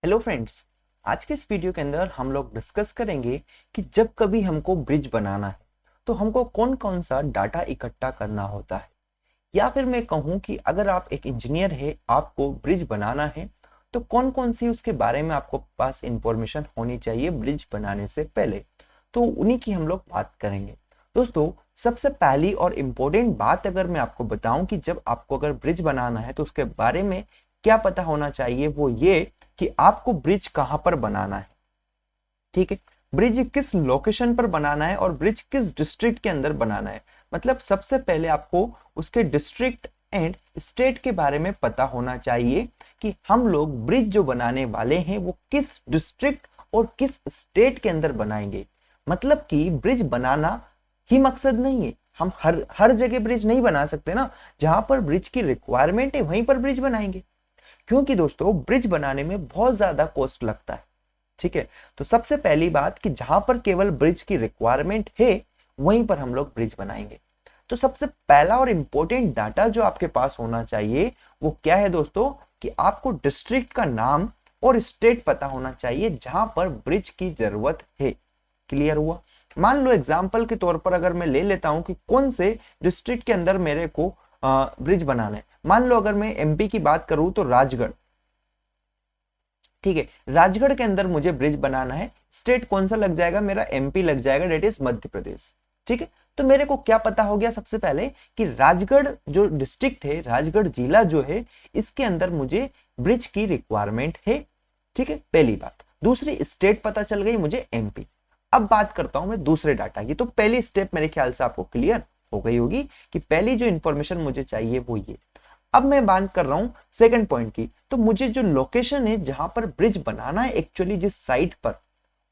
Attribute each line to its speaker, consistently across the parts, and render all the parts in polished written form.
Speaker 1: Hello friends. आज के इस वीडियो के अंदर हम लोग डिस्कस करेंगे कि जब कभी हमको ब्रिज बनाना है तो हमको कौन कौन सा डाटा इकट्ठा करना होता है, या फिर मैं कहूँ कि अगर आप एक इंजीनियर है, आपको ब्रिज बनाना है तो कौन कौन सी उसके बारे में आपको पास इंफॉर्मेशन होनी चाहिए ब्रिज बनाने से पहले। तो उन्हीं की हम लोग बात करेंगे। दोस्तों, सबसे पहली और इम्पोर्टेंट बात अगर मैं आपको बताऊं कि जब आपको अगर ब्रिज बनाना है तो उसके बारे में क्या पता होना चाहिए, वो ये कि आपको ब्रिज कहां पर बनाना है। ठीक है, ब्रिज किस लोकेशन पर बनाना है और ब्रिज किस डिस्ट्रिक्ट के अंदर बनाना है। मतलब सबसे पहले आपको उसके डिस्ट्रिक्ट एंड स्टेट के बारे में पता होना चाहिए कि हम लोग ब्रिज जो बनाने वाले हैं वो किस डिस्ट्रिक्ट और किस स्टेट के अंदर बनाएंगे। मतलब कि ब्रिज बनाना ही मकसद नहीं है, हम हर हर जगह ब्रिज नहीं बना सकते ना। जहां पर ब्रिज की रिक्वायरमेंट है वहीं पर ब्रिज बनाएंगे, क्योंकि दोस्तों ब्रिज बनाने में बहुत ज्यादा कॉस्ट लगता है। ठीक है, तो सबसे पहली बात कि जहां पर केवल ब्रिज की रिक्वायरमेंट है वहीं पर हम लोग ब्रिज बनाएंगे। तो सबसे पहला और इंपॉर्टेंट डाटा जो आपके पास होना चाहिए वो क्या है दोस्तों, कि आपको डिस्ट्रिक्ट का नाम और स्टेट पता होना चाहिए जहां पर ब्रिज की जरूरत है। क्लियर हुआ? मान लो एग्जाम्पल के तौर पर अगर मैं ले लेता हूं कि कौन से डिस्ट्रिक्ट के अंदर मेरे को ब्रिज बनाना है। मान लो अगर मैं एमपी की बात करूं तो राजगढ़। ठीक है, राजगढ़ के अंदर मुझे ब्रिज बनाना है। स्टेट कौन सा लग जाएगा? मेरा एमपी लग जाएगा, डेट इज मध्य प्रदेश। ठीक है, तो मेरे को क्या पता हो गया सबसे पहले कि राजगढ़ जो डिस्ट्रिक्ट है, राजगढ़ जिला जो है, इसके अंदर मुझे ब्रिज की रिक्वायरमेंट है। ठीक है, पहली बात। दूसरी, स्टेट पता चल गई मुझे एमपी। अब बात करता हूं मैं दूसरे डाटा की। तो पहली स्टेप मेरे ख्याल से आपको क्लियर हो गई होगी कि पहली जो इंफॉर्मेशन मुझे चाहिए वो ये। अब मैं बात कर रहा हूं सेकंड पॉइंट की। तो मुझे जो लोकेशन है जहां पर ब्रिज बनाना है, एक्चुअली जिस साइट पर,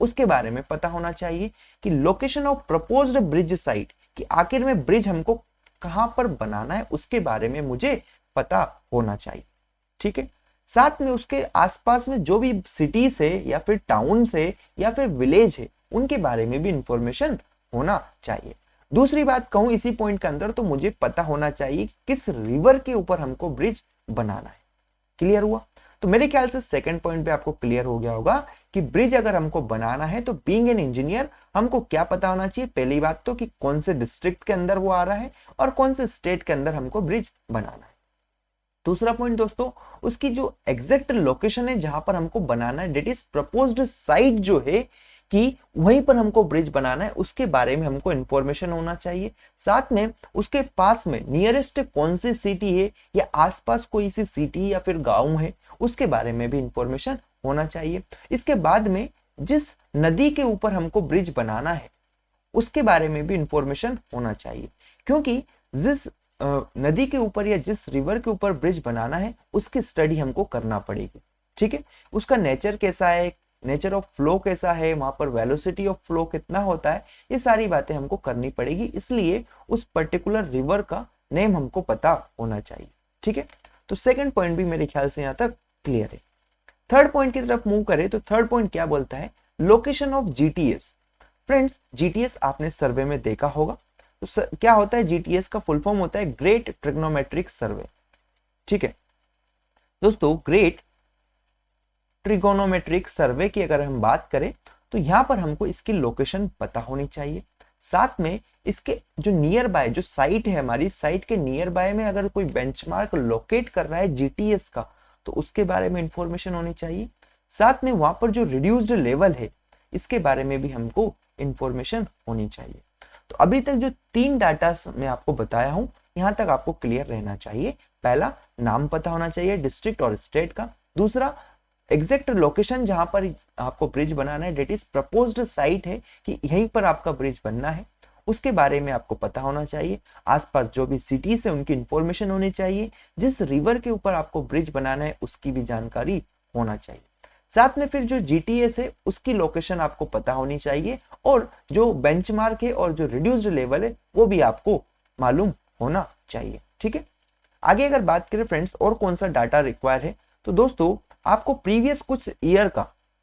Speaker 1: उसके बारे में पता होना चाहिए कि location of proposed bridge site, कि आखिर में ब्रिज हमको कहां पर बनाना है उसके बारे में मुझे पता होना चाहिए। ठीक है, साथ में उसके आसपास में जो भी सिटीज है या फिर टाउन है या फिर विलेज है उनके बारे में भी इंफॉर्मेशन होना चाहिए। दूसरी बात कहूं इसी पॉइंट के अंदर, तो मुझे पता होना चाहिए किस रिवर के ऊपर हमको ब्रिज बनाना है। क्लियर हुआ? तो मेरे ख्याल से सेकंड पॉइंट पे आपको क्लियर हो गया होगा कि ब्रिज अगर हमको बनाना है तो बीइंग एन इंजीनियर हमको क्या पता होना चाहिए। पहली बात तो कि कौन से डिस्ट्रिक्ट के अंदर वो आ रहा है और कौन से स्टेट के अंदर हमको ब्रिज बनाना है। दूसरा पॉइंट दोस्तों, उसकी जो एग्जैक्ट लोकेशन है जहां पर हमको बनाना है, डेट इज प्रपोज्ड साइट जो है, कि वहीं पर हमको ब्रिज बनाना है, उसके बारे में हमको इंफॉर्मेशन होना चाहिए। साथ में उसके पास में नियरेस्ट कौन सी सिटी है या आसपास कोई सी सिटी या फिर गांव है उसके बारे में भी इंफॉर्मेशन होना चाहिए। इसके बाद में जिस नदी के ऊपर हमको ब्रिज बनाना है उसके बारे में भी इंफॉर्मेशन होना चाहिए, क्योंकि जिस नदी के ऊपर या जिस रिवर के ऊपर ब्रिज बनाना है उसकी स्टडी हमको करना पड़ेगी। ठीक है, उसका नेचर कैसा है, नेचर ऑफ फ्लो कैसा है, वहां पर वेलोसिटी ऑफ फ्लो कितना होता है, ये सारी बातें हमको करनी पड़ेगी। इसलिए उस पर्टिकुलर रिवर का नेम हमको पता होना चाहिए। ठीक है, तो सेकंड पॉइंट भी मेरे ख्याल से यहां तक क्लियर है। थर्ड पॉइंट की तरफ मूव करें तो थर्ड पॉइंट क्या बोलता है? Location of GTS. Friends, GTS आपने सर्वे में देखा होगा। तो क्या होता है? जीटीएस का फुल फॉर्म होता है ग्रेट ट्रिग्नोमेट्रिक सर्वे। ठीक है दोस्तों, ग्रेट ट्रिगोनोमेट्रिक सर्वे की अगर हम बात करें तो यहां पर हमको इसकी लोकेशन पता होनी चाहिए। साथ में इसके जो नियर बाय जो साइट है, हमारी साइट के नियर बाय में अगर कोई बेंचमार्क लोकेट कर रहा है जीटीएस का तो उसके बारे में इंफॉर्मेशन होनी चाहिए। साथ में वहां पर जो रिड्यूस्ड लेवल है इसके बारे में भी हमको इंफॉर्मेशन होनी चाहिए। तो अभी तक जो तीन डाटा मैं आपको बताया हूं यहां तक आपको क्लियर रहना चाहिए। पहला, नाम पता होना चाहिए डिस्ट्रिक्ट और स्टेट का। दूसरा, एग्जैक्ट लोकेशन जहां पर आपको ब्रिज बनाना है, डेट इज प्रपोज्ड साइट है कि यहीं पर आपका ब्रिज बनना है, उसके बारे में आपको पता होना चाहिए। आसपास जो भी सिटीज है उनकी इंफॉर्मेशन होनी चाहिए। जिस रिवर के ऊपर आपको ब्रिज बनाना है उसकी भी जानकारी होना चाहिए। साथ में फिर जो जीटीएस है उसकी लोकेशन आपको पता होनी चाहिए, और जो बेंचमार्क है और जो रिड्यूस्ड लेवल है वो भी आपको मालूम होना चाहिए। ठीक है, आगे अगर बात करें फ्रेंड्स और कौन सा डाटा रिक्वायर है, तो दोस्तों आपको प्रीवियस कुछ ईयर का,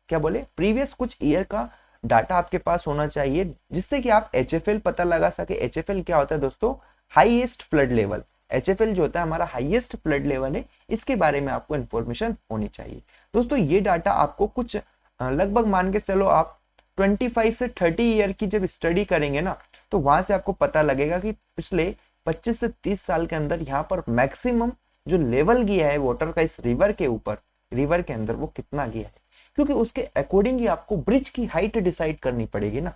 Speaker 1: क्या बोले, प्रीवियस कुछ ईयर का डाटा आपके पास होना चाहिए, जिससे कि आप एचएफएल पता लगा सके। एचएफएल क्या होता है दोस्तों? Highest flood level. HFL जो होता है हमारा हाईएस्ट फ्लड लेवल है, इसके बारे में आपको इन्फॉर्मेशन होनी चाहिए। दोस्तों ये डाटा आपको कुछ लगभग मान के चलो आप 25 से 30 ईयर की जब स्टडी करेंगे ना, तो वहां से आपको पता लगेगा कि पिछले 25 से 30 साल के अंदर यहाँ पर मैक्सिमम जो लेवल गया है वाटर का इस रिवर के ऊपर, रिवर के अंदर वो कितना गया है, क्योंकि उसके अकॉर्डिंग ही आपको ब्रिज की हाइट डिसाइड करनी पड़ेगी ना।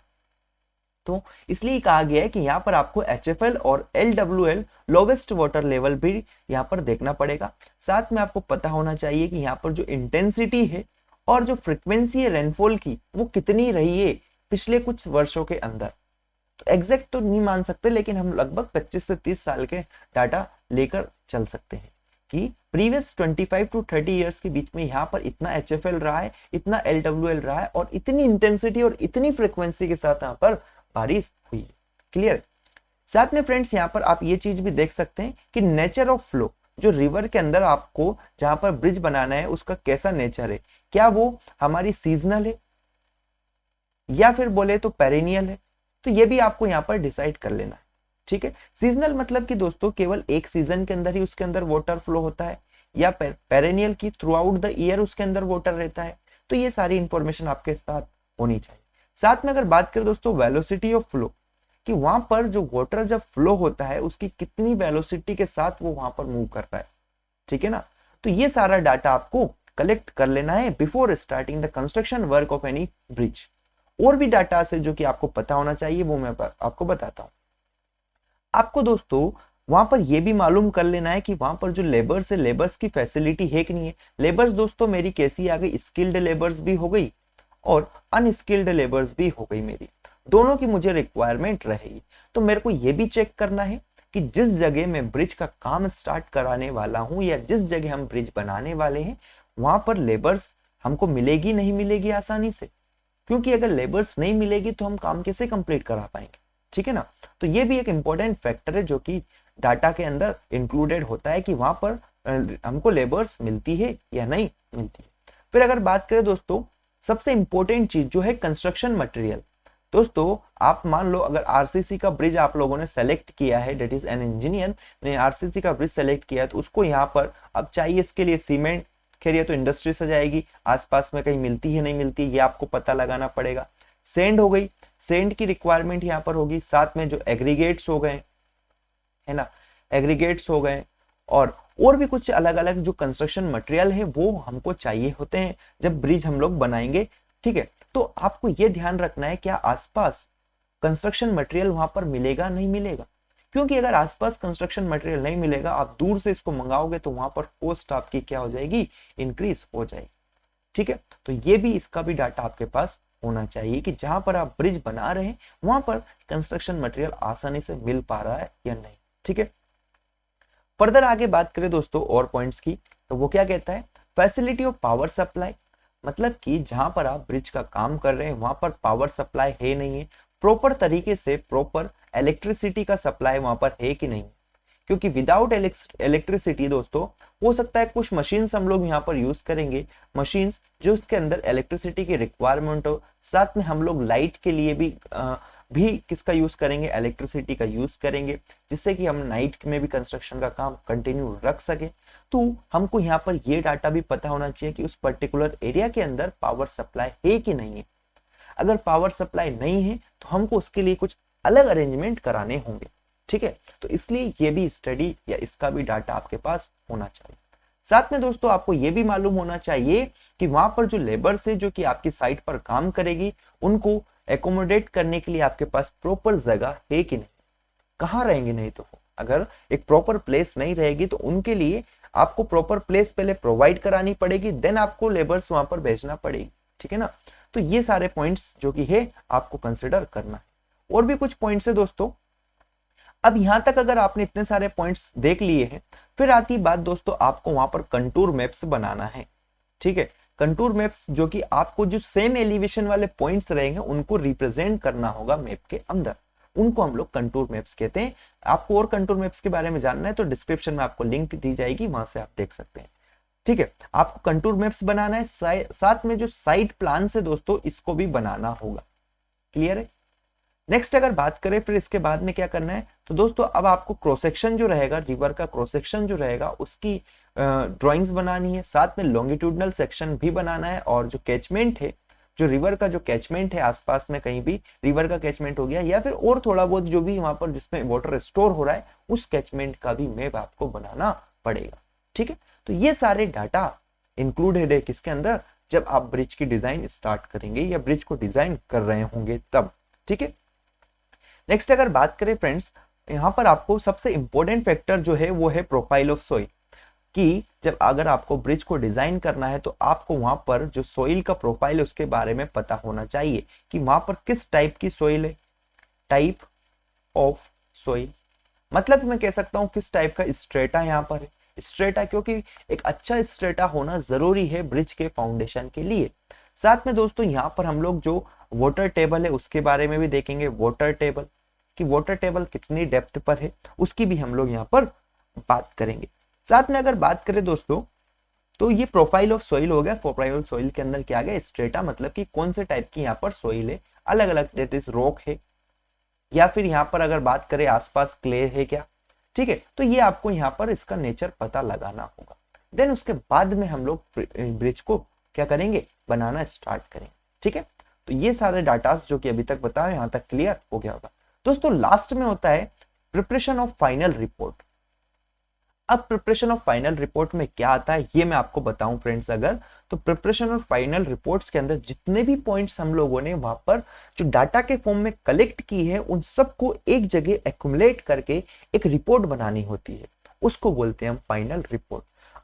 Speaker 1: तो इसलिए कहा गया है कि यहाँ पर आपको HFL और LWL लोवेस्ट वाटर लेवल भी यहाँ पर देखना पड़ेगा। साथ में आपको पता होना चाहिए कि यहाँ पर जो इंटेंसिटी है और जो फ्रिक्वेंसी है रेनफॉल की वो कितनी रही है पिछले कुछ वर्षों के अंदर। तो एग्जैक्ट तो नहीं मान सकते, लेकिन हम लगभग 25 से 30 साल के डाटा लेकर चल सकते हैं कि प्रीवियस 25 टू 30 इयर्स के बीच में यहाँ पर इतना HFL रहा है, इतना LWL रहा है और इतनी इंटेंसिटी और इतनी फ्रिक्वेंसी के साथ यहाँ पर बारिश हुई है। क्लियर। साथ में फ्रेंड्स यहाँ पर आप ये चीज भी देख सकते हैं कि नेचर ऑफ फ्लो, जो रिवर के अंदर आपको जहां पर ब्रिज बनाना है उसका कैसा नेचर है, क्या वो हमारी सीजनल है या फिर बोले तो पेरेनियल है, तो ये भी आपको यहाँ पर डिसाइड कर लेना है। ठीक है, सीजनल मतलब कि दोस्तों केवल एक सीजन के अंदर ही उसके अंदर वाटर फ्लो होता है, या पेरेनियल की थ्रू आउट द ईयर उसके अंदर वाटर रहता है। तो ये सारी इंफॉर्मेशन आपके साथ होनी चाहिए। साथ में अगर बात करें दोस्तों वेलोसिटी ऑफ फ्लो, कि वहां पर जो वाटर जब फ्लो होता है उसकी कितनी वेलोसिटी के साथ वो वहां पर मूव कर रहा है, ठीक है ना। तो ये सारा डाटा आपको कलेक्ट कर लेना है before starting the construction work of any bridge. और भी डाटा से जो कि आपको पता होना चाहिए वो मैं आपको बताता हूं। आपको दोस्तों वहां पर यह भी मालूम कर लेना है कि वहां पर जो लेबर्स है, लेबर्स की फैसिलिटी है कि नहीं है। लेबर्स दोस्तों मेरी कैसी आ गई, स्किल्ड लेबर्स भी हो गई और अनस्किल्ड लेबर्स भी हो गई, मेरी दोनों की मुझे रिक्वायरमेंट रहेगी। तो मेरे को यह भी चेक करना है कि जिस जगह मैं ब्रिज का काम स्टार्ट कराने वाला हूं या जिस जगह हम ब्रिज बनाने वाले हैं वहां पर लेबर्स हमको मिलेगी नहीं मिलेगी आसानी से, क्योंकि अगर लेबर्स नहीं मिलेगी तो हम काम कैसे कंप्लीट करा पाएंगे, ठीक है ना। तो ये भी एक इंपॉर्टेंट फैक्टर है जो कि डाटा के अंदर इंक्लूडेड होता है कि वहां पर हमको लेबर्स मिलती है या नहीं मिलती है। फिर अगर बात करें दोस्तों सबसे इंपॉर्टेंट चीज जो है कंस्ट्रक्शन मटेरियल। दोस्तों आप मान लो अगर आरसीसी का ब्रिज आप लोगों ने सेलेक्ट किया है, डेट इज एन इंजीनियर ने आरसीसी का ब्रिज सेलेक्ट किया है, तो उसको यहाँ पर अब चाहिए इसके लिए सीमेंट, खैर ये तो इंडस्ट्री से जाएगी, आसपास में कहीं मिलती है नहीं मिलती ये आपको पता लगाना पड़ेगा। सेंड हो गई, सेंड की रिक्वायरमेंट यहाँ पर होगी। साथ में जो एग्रीगेट्स हो गए है ना, एग्रीगेट्स हो गए और भी कुछ अलग अलग जो कंस्ट्रक्शन मटेरियल है वो हमको चाहिए होते हैं जब ब्रिज हम लोग बनाएंगे, ठीक है। तो आपको ये ध्यान रखना है क्या आसपास कंस्ट्रक्शन मटेरियल वहां पर मिलेगा नहीं मिलेगा, क्योंकि अगर आसपास कंस्ट्रक्शन मटेरियल नहीं मिलेगा आप दूर से इसको मंगाओगे तो वहां पर कॉस्ट आपकी क्या हो जाएगी, इंक्रीज हो जाएगी, ठीक है। तो ये भी इसका भी डाटा आपके पास होना चाहिए कि जहां पर आप ब्रिज बना रहे हैं वहां पर कंस्ट्रक्शन मटेरियल आसानी से मिल पा रहा है या नहीं, ठीक है। फर्दर आगे बात करें दोस्तों और पॉइंट्स की, तो वो क्या कहता है, फैसिलिटी ऑफ पावर सप्लाई, मतलब कि जहां पर आप ब्रिज का काम कर रहे हैं वहां पर पावर सप्लाई है नहीं है, प्रॉपर तरीके से प्रॉपर इलेक्ट्रिसिटी का सप्लाई वहां पर है कि नहीं, क्योंकि विदाउट इलेक्ट्रिसिटी दोस्तों हो सकता है कुछ मशीन्स हम लोग यहाँ पर यूज करेंगे, मशीन्स जो उसके अंदर इलेक्ट्रिसिटी की रिक्वायरमेंट हो, साथ में हम लोग लाइट के लिए भी किसका यूज करेंगे, इलेक्ट्रिसिटी का यूज करेंगे, जिससे कि हम नाइट में भी कंस्ट्रक्शन का काम कंटिन्यू रख सके। तो हमको यहाँ पर ये डाटा भी पता होना चाहिए कि उस पर्टिकुलर एरिया के अंदर पावर सप्लाई है कि नहीं है। अगर पावर सप्लाई नहीं है तो हमको उसके लिए कुछ अलग अरेंजमेंट कराने होंगे, ठीक है। तो इसलिए ये भी स्टडी या इसका भी डाटा आपके पास होना चाहिए। साथ में दोस्तों आपको ये भी मालूम होना चाहिए कि वहां पर जो लेबर्स है जो कि आपकी साइट पर काम करेगी उनको एकोमोडेट करने के लिए आपके पास प्रॉपर जगह है कि नहीं, कहाँ रहेंगे, नहीं तो अगर एक प्रॉपर प्लेस नहीं रहेगी तो उनके लिए आपको प्रॉपर प्लेस पहले प्रोवाइड करानी पड़ेगी, देन आपको लेबर्स वहां पर भेजना पड़ेगी, ठीक है ना। तो ये सारे पॉइंट्स जो कि है आपको कंसिडर करना है। और भी कुछ पॉइंट्स है दोस्तों। अब यहां तक अगर आपने इतने सारे पॉइंट्स देख लिए हैं, फिर आती बात दोस्तों आपको वहां पर कंटूर मैप्स बनाना है, ठीक है। कंटूर मैप्स जो कि आपको जो सेम एलिवेशन वाले पॉइंट्स रहेंगे उनको रिप्रेजेंट करना होगा मैप के अंदर, उनको हम लोग कंटूर मैप्स कहते हैं। आपको और कंटूर मैप्स के बारे में जानना है तो डिस्क्रिप्शन में आपको लिंक दी जाएगी, वहां से आप देख सकते हैं, ठीक है। आपको कंटूर मैप्स बनाना है, साथ में जो साइट प्लान से दोस्तों इसको भी बनाना होगा, क्लियर है। नेक्स्ट अगर बात करें फिर इसके बाद में क्या करना है, तो दोस्तों अब आपको क्रॉस सेक्शन जो रहेगा, रिवर का क्रॉस सेक्शन जो रहेगा उसकी ड्राइंग्स बनानी है, साथ में लॉन्गिट्यूडनल सेक्शन भी बनाना है, और जो कैचमेंट है, जो रिवर का जो कैचमेंट है आसपास में कहीं भी रिवर का कैचमेंट हो गया या फिर और थोड़ा बहुत जो भी वहां पर जिसमें वाटर स्टोर हो रहा है उस कैचमेंट का भी मैप आपको बनाना पड़ेगा। ठीक है, तो ये सारे डाटा इंक्लूडेड है किसके अंदर, जब आप ब्रिज की डिजाइन स्टार्ट करेंगे या ब्रिज को डिजाइन कर रहे होंगे तब। ठीक है, नेक्स्ट अगर बात करें फ्रेंड्स, यहाँ पर आपको सबसे इंपॉर्टेंट फैक्टर जो है वो है प्रोफाइल ऑफ सोइल, कि जब अगर आपको ब्रिज को डिजाइन करना है तो आपको वहां पर जो सोइल का प्रोफाइल है उसके बारे में पता होना चाहिए कि वहां पर किस टाइप की सोइल है, टाइप ऑफ सोइल, मतलब मैं कह सकता हूं किस टाइप का स्ट्रेटा यहाँ पर है, स्ट्रेटा, क्योंकि एक अच्छा स्ट्रेटा होना जरूरी है ब्रिज के फाउंडेशन के लिए। साथ में दोस्तों यहाँ पर हम लोग जो वाटर टेबल है उसके बारे में भी देखेंगे, वाटर टेबल कि वाटर टेबल कितनी डेप्थ पर है उसकी भी हम लोग यहाँ पर बात करेंगे। साथ में अगर बात करें दोस्तों तो ये प्रोफाइल ऑफ सोइल हो गया, प्रोफाइल ऑफ सोइल के अंदर क्या आ गया, स्ट्रेटा, मतलब कि कौन से टाइप की यहाँ पर सोइल है, अलग अलग डेट इज रॉक है या फिर यहाँ पर अगर बात करें आसपास क्ले है क्या। ठीक है, तो ये आपको यहाँ पर इसका नेचर पता लगाना होगा। देन उसके बाद में हम लोग ब्रिज को क्या करेंगे, बनाना स्टार्ट करेंगे। ठीक है, तो ये सारे डाटास जो कि अभी तक बताया यहाँ तक क्लियर हो गया होगा। दोस्तों लास्ट में होता है प्रिपरेशन ऑफ फाइनल रिपोर्ट। अब प्रिपरेशन ऑफ फाइनल रिपोर्ट में क्या आता है ये मैं आपको बताऊं फ्रेंड्स, अगर तो प्रिपरेशन ऑफ फाइनल रिपोर्ट्स के अंदर जितने भी पॉइंट्स हम लोगों ने वहां पर जो डाटा के फॉर्म में कलेक्ट की है उन सबको एक जगह एक्युमुलेट करके एक रिपोर्ट बनानी होती है, उसको बोलते हैं हम फाइनल रिपोर्ट।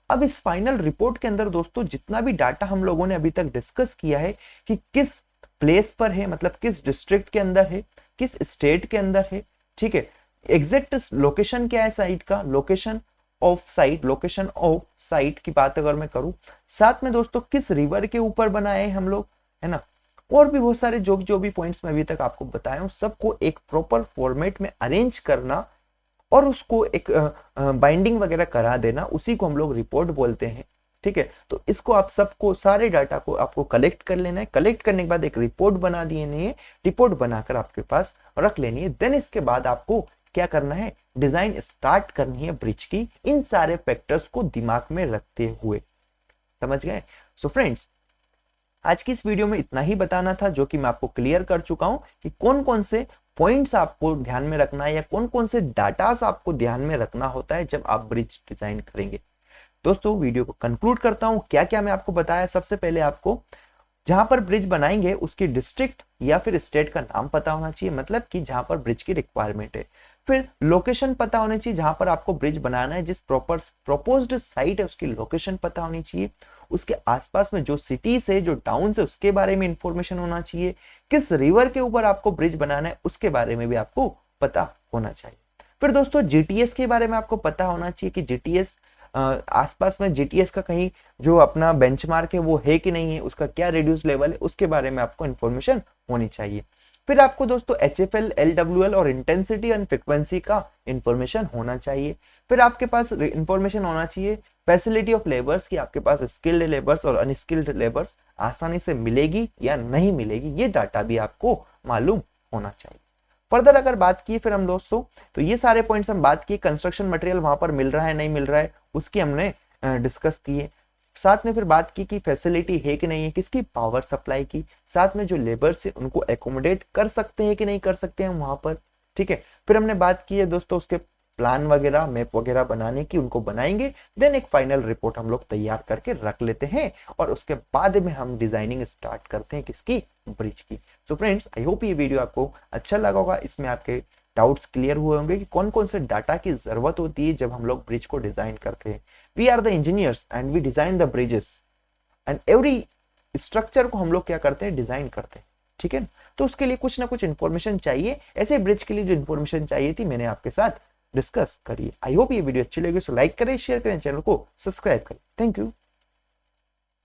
Speaker 1: अब इस फाइनल रिपोर्ट के अंदर दोस्तों जितना भी डाटा हम लोगों ने अभी तक डिस्कस किया है कि किस प्लेस पर है, मतलब किस डिस्ट्रिक्ट के अंदर है, किस स्टेट के अंदर है, ठीक है, एग्जैक्ट लोकेशन क्या है साइट का, location of site, location of site की बात अगर मैं करूं, साथ में दोस्तों किस रिवर के ऊपर बनाए हम लोग, है ना, और भी बहुत सारे जो भी पॉइंट्स मैं अभी तक आपको बताया हूं सबको एक प्रॉपर फॉर्मेट में अरेंज करना और उसको एक बाइंडिंग वगैरह करा देना, उसी को हम लोग रिपोर्ट बोलते हैं। ठीक है, तो इसको आप सबको सारे डाटा को आपको कलेक्ट कर लेना है, कलेक्ट करने के बाद एक रिपोर्ट बना देनी है, रिपोर्ट बनाकर आपके पास रख लेनी है। देन इसके बाद आपको क्या करना है, डिजाइन स्टार्ट करनी है ब्रिज की, इन सारे फैक्टर्स को दिमाग में रखते हुए। समझ गए? सो फ्रेंड्स आज की इस वीडियो में इतना ही बताना था, जो कि मैं आपको क्लियर कर चुका हूं कि कौन कौन से पॉइंट्स आपको ध्यान में रखना है या कौन कौन से डाटास आपको ध्यान में रखना होता है जब आप ब्रिज डिजाइन करेंगे। दोस्तों वीडियो को कंक्लूड करता हूं, क्या क्या मैं आपको बताया। सबसे पहले आपको जहां पर ब्रिज बनाएंगे उसकी डिस्ट्रिक्ट या फिर स्टेट का नाम पता होना चाहिए, मतलब कि जहां पर ब्रिज की रिक्वायरमेंट है। फिर लोकेशन पता होनी चाहिए जहां पर आपको ब्रिज बनाना है, जिस प्रोपोज्ड साइट है उसकी लोकेशन पता होनी चाहिए। उसके आसपास में जो सिटीज है, जो टाउन है, उसके बारे में इंफॉर्मेशन होना चाहिए। किस रिवर के ऊपर आपको ब्रिज बनाना है उसके बारे में भी आपको पता होना चाहिए। फिर दोस्तों जीटीएस के बारे में आपको पता होना चाहिए कि जीटीएस आसपास में जीटीएस का कहीं जो अपना बेंचमार्क है वो है कि नहीं है, उसका क्या रिड्यूस लेवल है, उसके बारे में आपको इंफॉर्मेशन होनी चाहिए। फिर आपको दोस्तों HFL, LWL और इंटेंसिटी एंड फ्रीक्वेंसी का इंफॉर्मेशन होना चाहिए। फिर आपके पास इंफॉर्मेशन होना चाहिए फैसिलिटी ऑफ लेबर्स, की आपके पास स्किल्ड लेबर्स और अनस्किल्ड लेबर्स आसानी से मिलेगी या नहीं मिलेगी, ये डाटा भी आपको मालूम होना चाहिए। फर्दर अगर बात की फिर हम दोस्तों, तो ये सारे पॉइंट्स हम बात किए, कंस्ट्रक्शन मटेरियल वहां पर मिल रहा है नहीं मिल रहा है उसकी हमने डिस्कस किए। साथ में फिर बात की कि फैसिलिटी है कि नहीं है, किसकी पावर सप्लाई की, साथ में जो लेबर्स है उनको एकोमोडेट कर सकते हैं कि नहीं कर सकते हैं वहां पर। ठीक है, फिर हमने बात की है दोस्तों उसके प्लान वगैरह, मैप वगैरह बनाने की, उनको बनाएंगे। देन एक फाइनल रिपोर्ट हम लोग तैयार करके रख लेते हैं और उसके बाद में हम डिजाइनिंग स्टार्ट करते हैं किसकी, ब्रिज की। सो फ्रेंड्स आई होप ये वीडियो आपको अच्छा लगा होगा, इसमें आपके डाउट्स क्लियर हुए होंगे कि कौन कौन से डाटा की जरूरत होती है जब हम लोग ब्रिज को डिजाइन करते हैं। We are the engineers and we design the bridges and every structure को हम लोग क्या करते हैं, डिजाइन करते हैं। ठीक है, तो उसके लिए कुछ ना कुछ इंफॉर्मेशन चाहिए, ऐसे ब्रिज के लिए जो इंफॉर्मेशन चाहिए थी मैंने आपके साथ डिस्कस करिए। आई होप ये वीडियो अच्छी लगी, सो लाइक करें, शेयर करें, चैनल को सब्सक्राइब करें। Thank you.